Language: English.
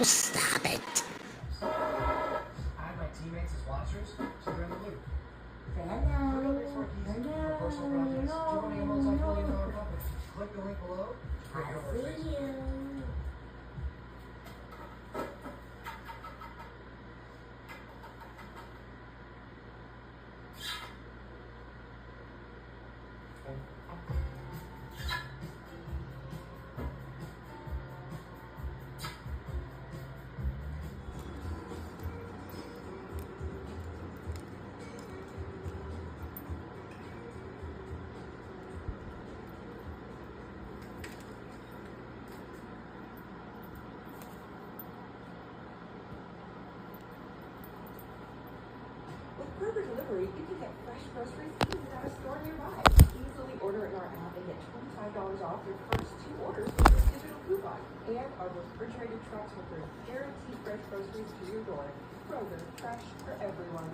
Oh, stop it. I have my teammates as watchers, so they're in the loop. Hello. Personal projects, joining a multi-billion-dollar company. Click the link below. I see you. With Kroger Delivery, you can get fresh groceries even at a store nearby. Easily order in our app and get $25 off your first 2 orders with this digital coupon. And our refrigerated trucks will bring guaranteed fresh groceries to your door. Kroger, fresh for everyone.